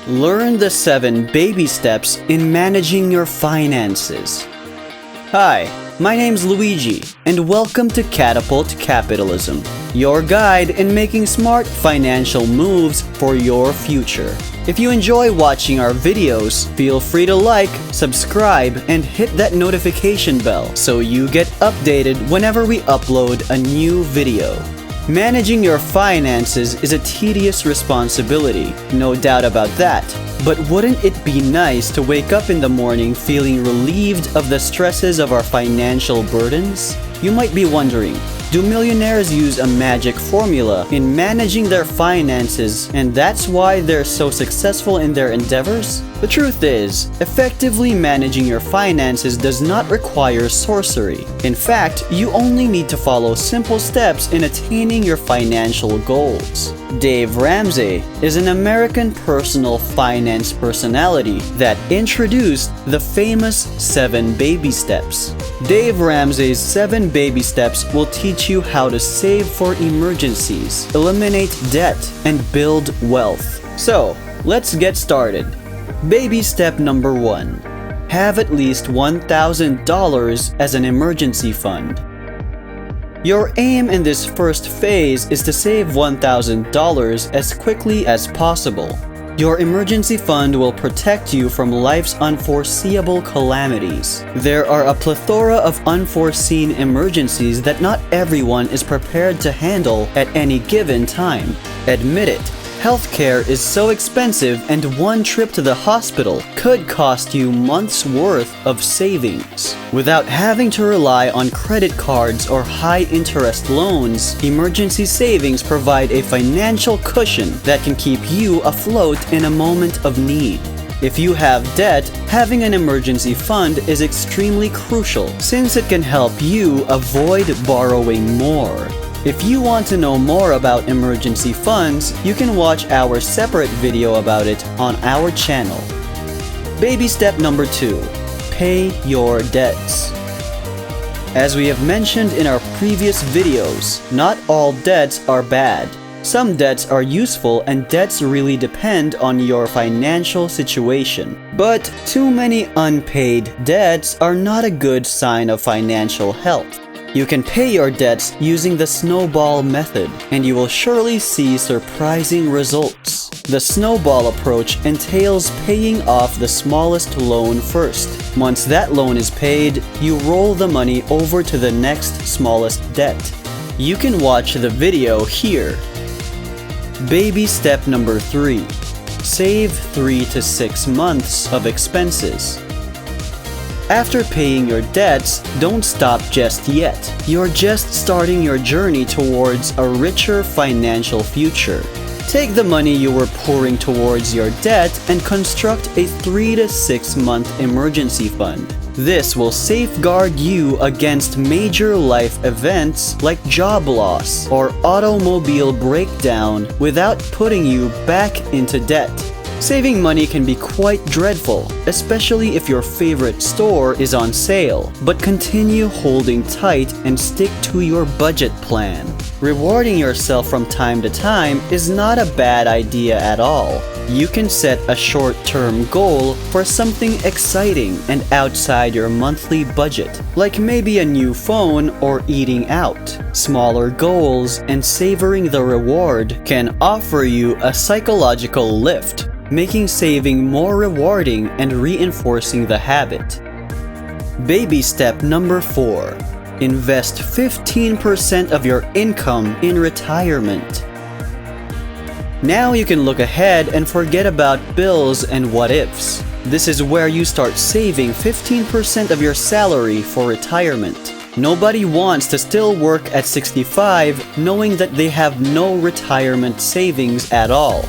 Learn the 7 baby steps in managing your finances. Hi, my name's Luigi, and welcome to Catapult Capitalism, your guide in making smart financial moves for your future. If you enjoy watching our videos, feel free to like, subscribe, and hit that notification bell so you get updated whenever we upload a new video. Managing your finances is a tedious responsibility, no doubt about that. But wouldn't it be nice to wake up in the morning feeling relieved of the stresses of our financial burdens? You might be wondering, do millionaires use a magic formula in managing their finances, and that's why they're so successful in their endeavors? The truth is, effectively managing your finances does not require sorcery. In fact, you only need to follow simple steps in attaining your financial goals. Dave Ramsey is an American personal finance personality that introduced the famous 7 baby steps. Dave Ramsey's 7 baby steps will teach you how to save for emergencies, eliminate debt, and build wealth. So, let's get started. Baby step number 1. Have at least $1,000 as an emergency fund. Your aim in this first phase is to save $1,000 as quickly as possible. Your emergency fund will protect you from life's unforeseeable calamities. There are a plethora of unforeseen emergencies that not everyone is prepared to handle at any given time. Admit it. Healthcare is so expensive, and one trip to the hospital could cost you months' worth of savings. Without having to rely on credit cards or high-interest loans, emergency savings provide a financial cushion that can keep you afloat in a moment of need. If you have debt, having an emergency fund is extremely crucial since it can help you avoid borrowing more. If you want to know more about emergency funds, you can watch our separate video about it on our channel. Baby step number 2. Pay your debts. As we have mentioned in our previous videos, not all debts are bad. Some debts are useful, and debts really depend on your financial situation. But too many unpaid debts are not a good sign of financial health. You can pay your debts using the snowball method, and you will surely see surprising results. The snowball approach entails paying off the smallest loan first. Once that loan is paid, you roll the money over to the next smallest debt. You can watch the video here. Baby step number 3. Save 3 to 6 months of expenses. After paying your debts, don't stop just yet. You're just starting your journey towards a richer financial future. Take the money you were pouring towards your debt and construct a 3 to 6 month emergency fund. This will safeguard you against major life events like job loss or automobile breakdown without putting you back into debt. Saving money can be quite dreadful, especially if your favorite store is on sale, but continue holding tight and stick to your budget plan. Rewarding yourself from time to time is not a bad idea at all. You can set a short-term goal for something exciting and outside your monthly budget, like maybe a new phone or eating out. Smaller goals and savoring the reward can offer you a psychological lift, making saving more rewarding and reinforcing the habit. Baby step number 4. Invest 15% of your income in retirement. Now you can look ahead and forget about bills and what-ifs. This is where you start saving 15% of your salary for retirement. Nobody wants to still work at 65 knowing that they have no retirement savings at all.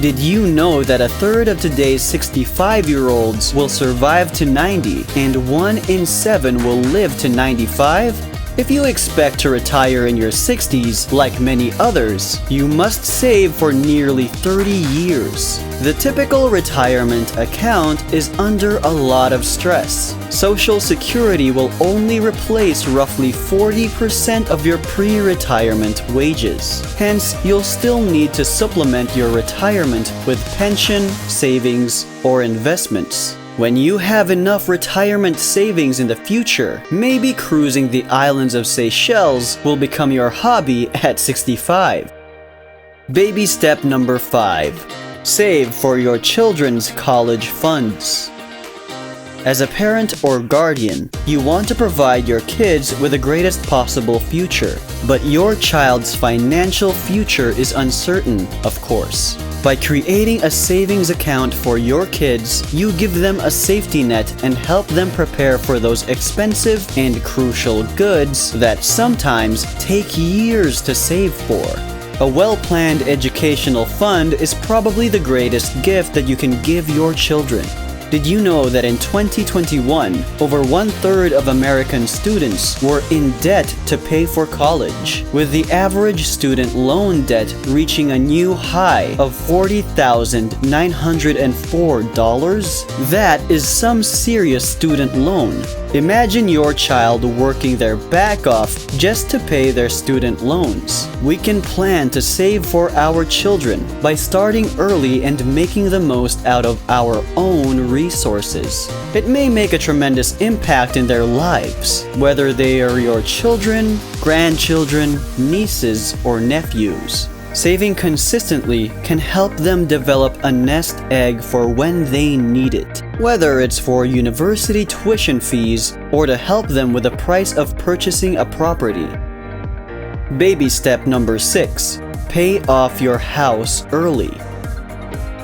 Did you know that a third of today's 65-year-olds will survive to 90 and 1 in 7 will live to 95? If you expect to retire in your 60s like many others, you must save for nearly 30 years. The typical retirement account is under a lot of stress. Social Security will only replace roughly 40% of your pre-retirement wages. Hence, you'll still need to supplement your retirement with pension, savings, or investments. When you have enough retirement savings in the future, maybe cruising the islands of Seychelles will become your hobby at 65. Baby step number 5. Save for your children's college funds. As a parent or guardian, you want to provide your kids with the greatest possible future. But your child's financial future is uncertain, of course. By creating a savings account for your kids, you give them a safety net and help them prepare for those expensive and crucial goods that sometimes take years to save for. A well-planned educational fund is probably the greatest gift that you can give your children. Did you know that in 2021, over 1/3 of American students were in debt to pay for college, with the average student loan debt reaching a new high of $40,904? That is some serious student loan. Imagine your child working their back off just to pay their student loans. We can plan to save for our children by starting early and making the most out of our own resources. It may make a tremendous impact in their lives, whether they are your children, grandchildren, nieces, or nephews. Saving consistently can help them develop a nest egg for when they need it, whether it's for university tuition fees or to help them with the price of purchasing a property. Baby step number 6. Pay off your house early.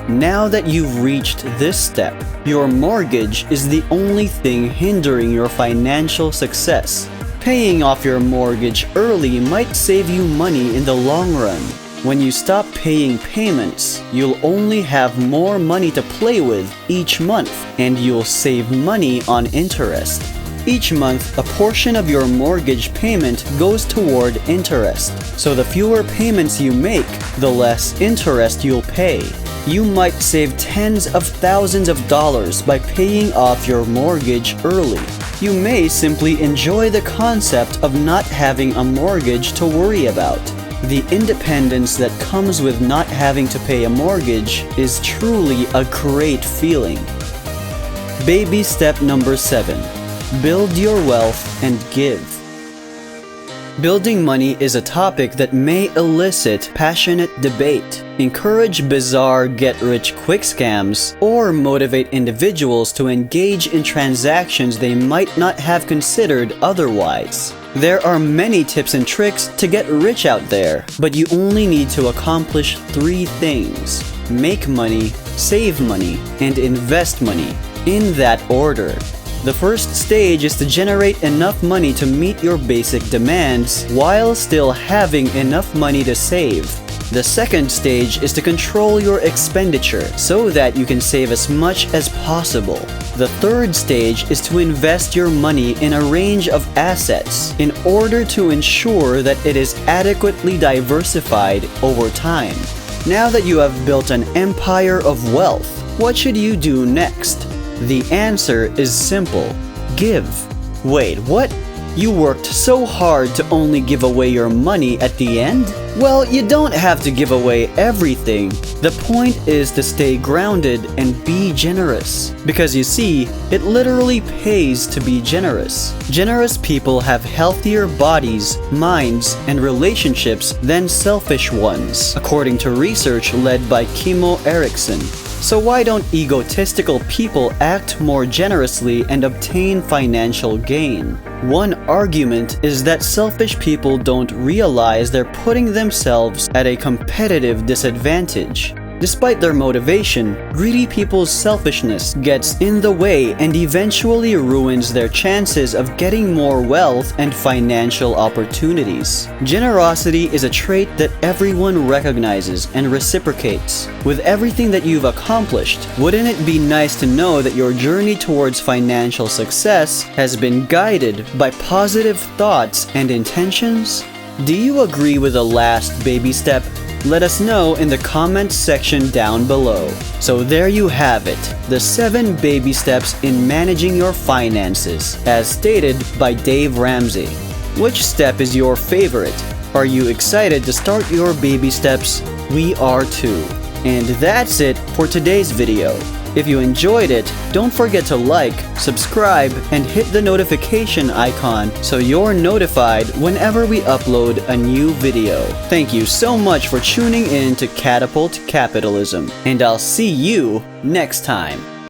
Now that you've reached this step, your mortgage is the only thing hindering your financial success. Paying off your mortgage early might save you money in the long run. When you stop paying payments, you'll only have more money to play with each month, and you'll save money on interest. Each month, a portion of your mortgage payment goes toward interest. So the fewer payments you make, the less interest you'll pay. You might save tens of thousands of dollars by paying off your mortgage early. You may simply enjoy the concept of not having a mortgage to worry about. The independence that comes with not having to pay a mortgage is truly a great feeling. Baby step number 7. Build your wealth and give. Building money is a topic that may elicit passionate debate, encourage bizarre get-rich-quick scams, or motivate individuals to engage in transactions they might not have considered otherwise. There are many tips and tricks to get rich out there, but you only need to accomplish 3 things: make money, save money, and invest money, in that order. The first stage is to generate enough money to meet your basic demands while still having enough money to save. The second stage is to control your expenditure so that you can save as much as possible. The third stage is to invest your money in a range of assets in order to ensure that it is adequately diversified over time. Now that you have built an empire of wealth, what should you do next? The answer is simple: give. Wait, what? You worked so hard to only give away your money at the end? Well, you don't have to give away everything. The point is to stay grounded and be generous. Because you see, it literally pays to be generous. Generous people have healthier bodies, minds, and relationships than selfish ones, according to research led by Kimo Erickson. So why don't egotistical people act more generously and obtain financial gain? One argument is that selfish people don't realize they're putting themselves at a competitive disadvantage. Despite their motivation, greedy people's selfishness gets in the way and eventually ruins their chances of getting more wealth and financial opportunities. Generosity is a trait that everyone recognizes and reciprocates. With everything that you've accomplished, wouldn't it be nice to know that your journey towards financial success has been guided by positive thoughts and intentions? Do you agree with the last baby step? Let us know in the comments section down below. So there you have it, the 7 baby steps in managing your finances, as stated by Dave Ramsey. Which step is your favorite? Are you excited to start your baby steps? We are too. And that's it for today's video. If you enjoyed it, don't forget to like, subscribe, and hit the notification icon so you're notified whenever we upload a new video. Thank you so much for tuning in to Catapult Capitalism, and I'll see you next time.